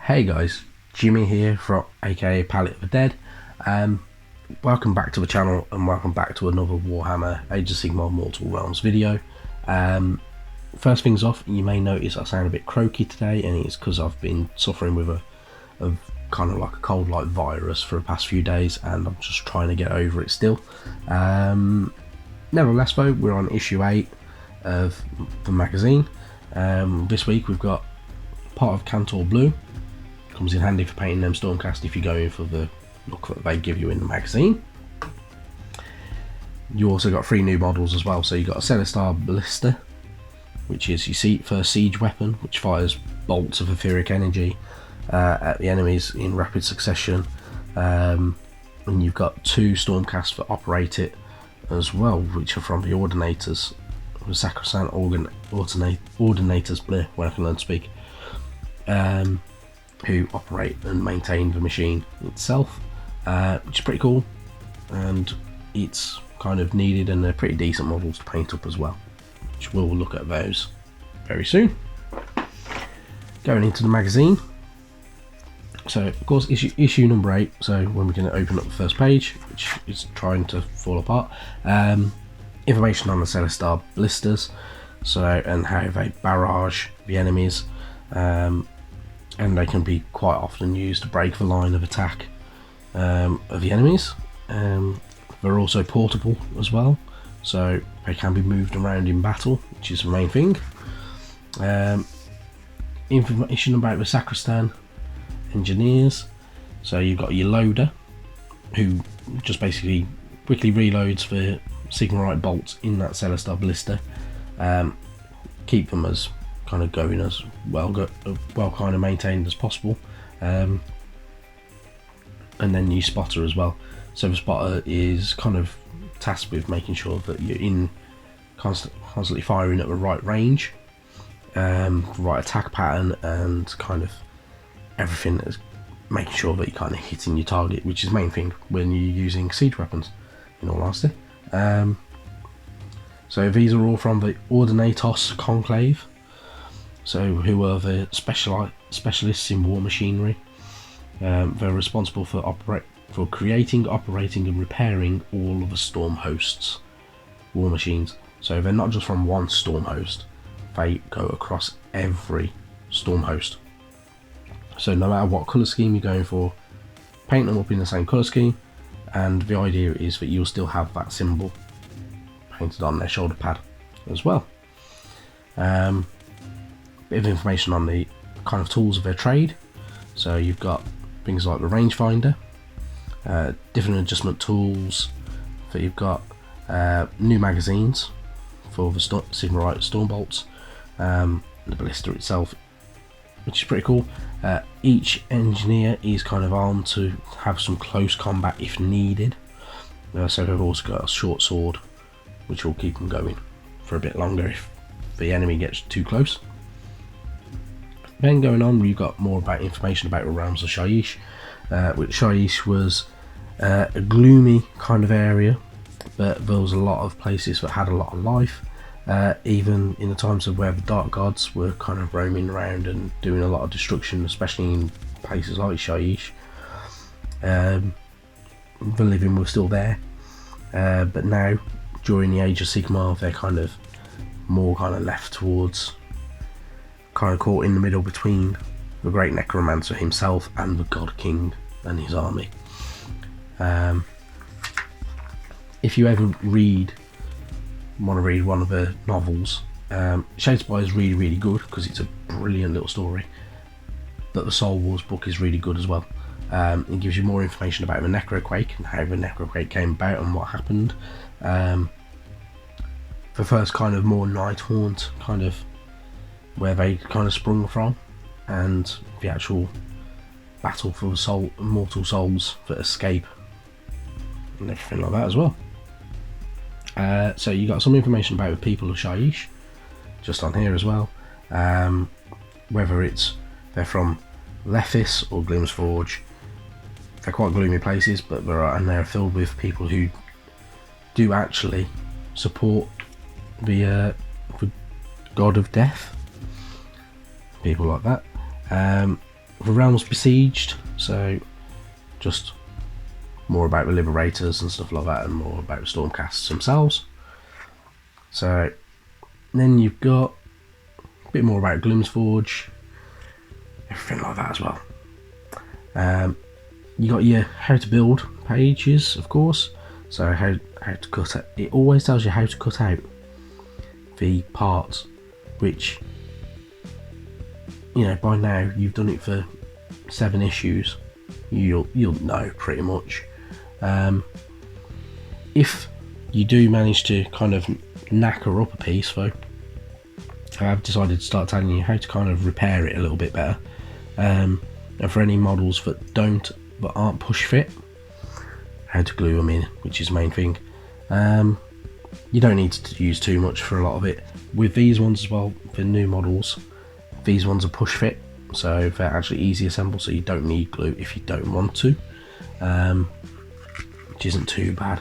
Hey guys, Jimmy here from aka Palette of the Dead. Welcome back to the channel and welcome back to another Warhammer Age of Sigmar Mortal Realms video. First things off, you may notice I sound a bit croaky today, and it's because I've been suffering with a kind of like a cold like virus for the past few days, and I'm just trying to get over it still. Nevertheless though, we're on issue 8 of the magazine. This week we've got part of Cantor Blue. Comes in handy for painting them Stormcast if you're going for the look that they give you in the magazine. You also got 3 new models as well. So you got a Celestar Ballista, which is your first siege weapon, which fires bolts of etheric energy at the enemies in rapid succession. And you've got 2 Stormcast that operate it as well, which are from the Ordinators, the Sacrosanct Ordinators, when I can learn to speak. Who operate and maintain the machine itself, which is pretty cool, and it's kind of needed, and they're pretty decent models to paint up as well, which we'll look at those very soon. Going into the magazine, so of course issue number 8, so when we're going to open up the first page, which is trying to fall apart, information on the Celestar Blisters, so and how they barrage the enemies, and they can be quite often used to break the line of attack of the enemies. They're also portable as well, so they can be moved around in battle, which is the main thing. Information about the Sacristan Engineers, so you've got your loader, who just basically quickly reloads the Sigmarite bolts in that Celestar Ballista, keep them as kind of going as well kind of maintained as possible, and then your spotter as well. So the spotter is kind of tasked with making sure that you're in constantly firing at the right range, right attack pattern, and kind of everything is making sure that you're kind of hitting your target, which is the main thing when you're using siege weapons, in all honesty. So these are all from the Ordinatos Conclave, so who are the specialists in war machinery. They're responsible for creating, operating and repairing all of the Storm Host's war machines. So they're not just from one Storm Host, they go across every Storm Host. So no matter what colour scheme you're going for, paint them up in the same colour scheme, and the idea is that you'll still have that symbol painted on their shoulder pad as well. Bit of information on the kind of tools of their trade. So you've got things like the rangefinder, different adjustment tools, that you've got new magazines for the Sigmarite storm bolts, the ballista itself, which is pretty cool. Each engineer is kind of armed to have some close combat if needed, so they've also got a short sword which will keep them going for a bit longer if the enemy gets too close. Then going on, we've got more about information about the realms of Shyish, which Shyish was a gloomy kind of area, but there was a lot of places that had a lot of life, even in the times of where the Dark Gods were kind of roaming around and doing a lot of destruction, especially in places like Shyish. The living were still there, but now during the Age of Sigmar they're kind of more kind of left towards, kind of caught in the middle between the Great Necromancer himself and the God King and his army. If you ever want to read one of the novels, Shadespire is really good because it's a brilliant little story, but the Soul Wars book is really good as well. It gives you more information about the Necroquake and how the Necroquake came about and what happened. The first kind of more Nighthaunt kind of where they kind of sprung from, and the actual battle for the immortal souls that escape and everything like that as well. So you got some information about the people of Shyish just on here as well, whether they're from Lethis or Gloom Forge. They're quite gloomy places, but they're filled with people who do actually support the god of death, people like that. the realms besieged, so just more about the liberators and stuff like that, and more about the stormcasts themselves. So then you've got a bit more about Gloom Forge, everything like that as well. You got your how to build pages, of course. So how to cut it. It always tells you how to cut out the parts, which, you know, by now you've done it for 7 issues. You'll know pretty much. If you do manage to kind of knacker up a piece, though, I've decided to start telling you how to kind of repair it a little bit better. And for any models that aren't push fit, how to glue them in, which is the main thing. You don't need to use too much for a lot of it. With these ones as well, for new models, these ones are push fit, so they're actually easy assemble, so you don't need glue if you don't want to, which isn't too bad.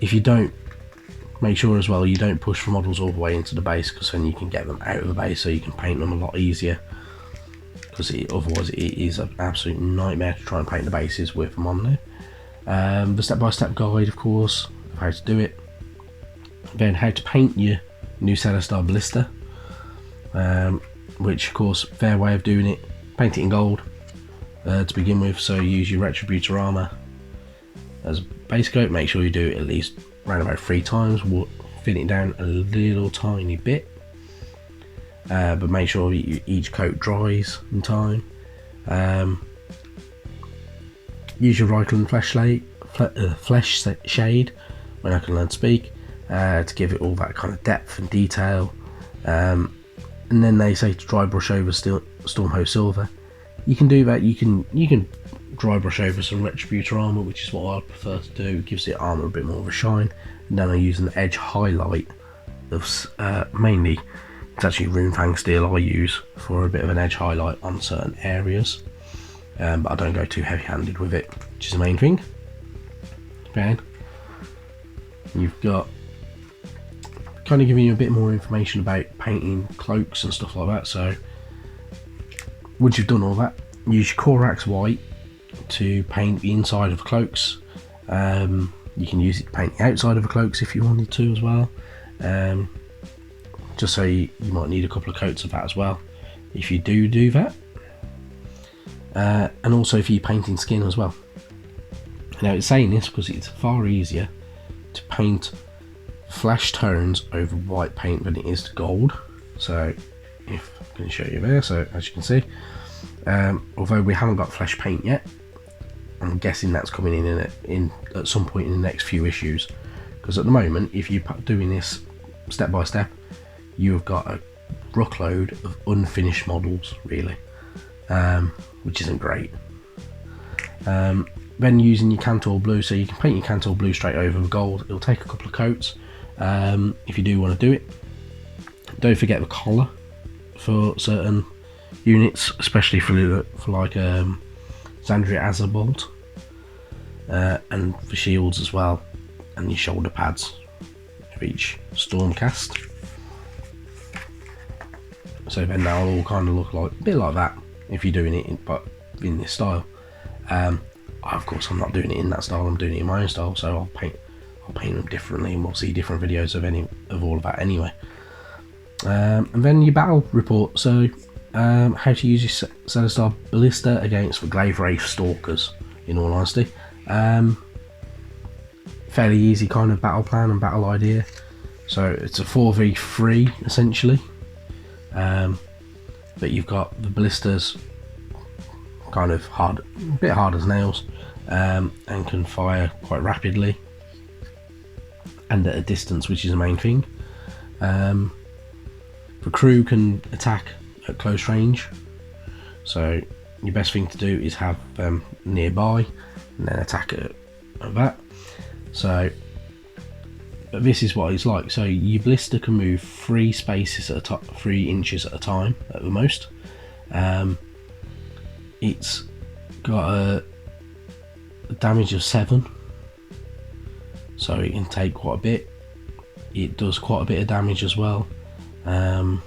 If you don't, make sure as well you don't push the models all the way into the base, because then you can get them out of the base, so you can paint them a lot easier, because otherwise it is an absolute nightmare to try and paint the bases with them on there. The step-by-step guide, of course, of how to do it. Then how to paint your new Celestar Ballista, which of course their way of doing it, paint it in gold to begin with, so use your Retributor armour as base coat. Make sure you do it at least around about 3 times, we'll thin it down a little tiny bit, but make sure each coat dries in time. Use your Reikland flesh shade, when I can learn to speak, to give it all that kind of depth and detail. And then they say to dry brush over Stormhost Silver. You can do that. You can dry brush over some Retributor armor, which is what I prefer to do. It gives the armor a bit more of a shine. And then I use an edge highlight of mainly it's actually Runefang steel I use for a bit of an edge highlight on certain areas. But I don't go too heavy-handed with it, which is the main thing. Then you've got kind of giving you a bit more information about painting cloaks and stuff like that. So once you've done all that, use your Corax white to paint the inside of the cloaks. You can use it to paint the outside of the cloaks if you wanted to as well. Just so you might need a couple of coats of that as well if you do that. And also if you're painting skin as well. Now it's saying this because it's far easier to paint flesh tones over white paint than it is to gold. So if I can show you there, so as you can see, although we haven't got flesh paint yet, I'm guessing that's coming in at some point in the next few issues, because at the moment if you're doing this step by step, you've got a ruckload of unfinished models really, which isn't great. Then using your Cantor blue, so you can paint your Cantor blue straight over with gold. It'll take a couple of coats if you do want to do it. Don't forget the collar for certain units, especially for like Xandria Azerbolt, and for shields as well, and your shoulder pads for each Stormcast. So then they'll all kind of look like a bit like that if you're doing it in this style. Of course I'm not doing it in that style, I'm doing it in my own style, so I'll paint them differently, and we'll see different videos of all of that anyway. And then your battle report, so how to use your Celestar Ballista against the Glaive Wraith Stalkers, in all honesty. Fairly easy kind of battle plan and battle idea. So it's a 4v3 essentially, but you've got the ballistas kind of a bit hard as nails, and can fire quite rapidly and at a distance, which is the main thing. The crew can attack at close range, so your best thing to do is have them nearby and then attack at that. So this is what it's like. So your ballista can move 3 spaces at a time, 3 inches at a time at the most. It's got a damage of 7, so it can take quite a bit. It does quite a bit of damage as well. You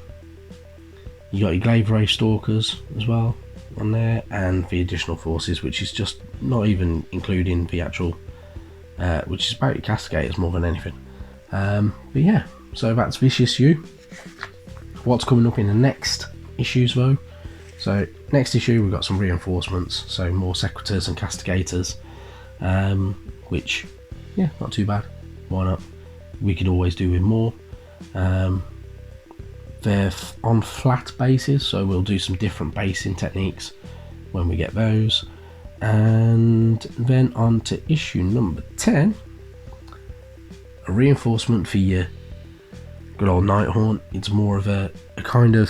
got your Glaive Wraith Stalkers as well, on there, and the additional forces, which is just not even including the actual, which is about your castigators more than anything. But yeah, so that's VCSU. What's coming up in the next issues though? So next issue we've got some reinforcements, so more secretors and castigators, which, yeah, not too bad. Why not? We could always do with more. They're on flat bases, so we'll do some different basing techniques when we get those. And then on to issue number 10, a reinforcement for your good old Nighthaunt. It's more of a kind of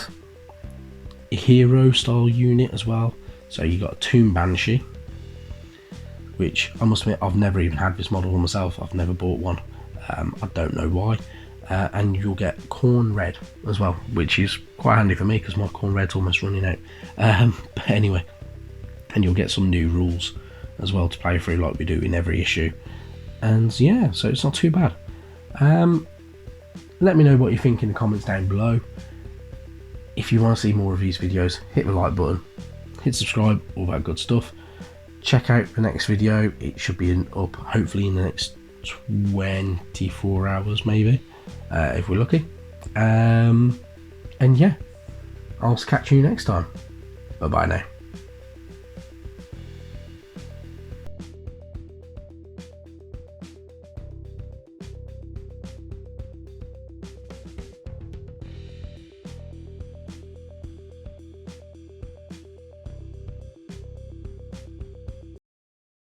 a hero style unit as well. So you got a Tomb Banshee, which I must admit I've never even had this model myself. I've never bought one. I don't know why. And you'll get Corn Red as well, which is quite handy for me because my Corn Red's almost running out. But anyway, and you'll get some new rules as well to play through like we do in every issue. And yeah, so it's not too bad. Let me know what you think in the comments down below. If you want to see more of these videos, hit the like button, hit subscribe, all that good stuff. Check out the next video. It should be up hopefully in the next 24 hours maybe, if we're lucky. And yeah, I'll catch you next time. Bye bye now.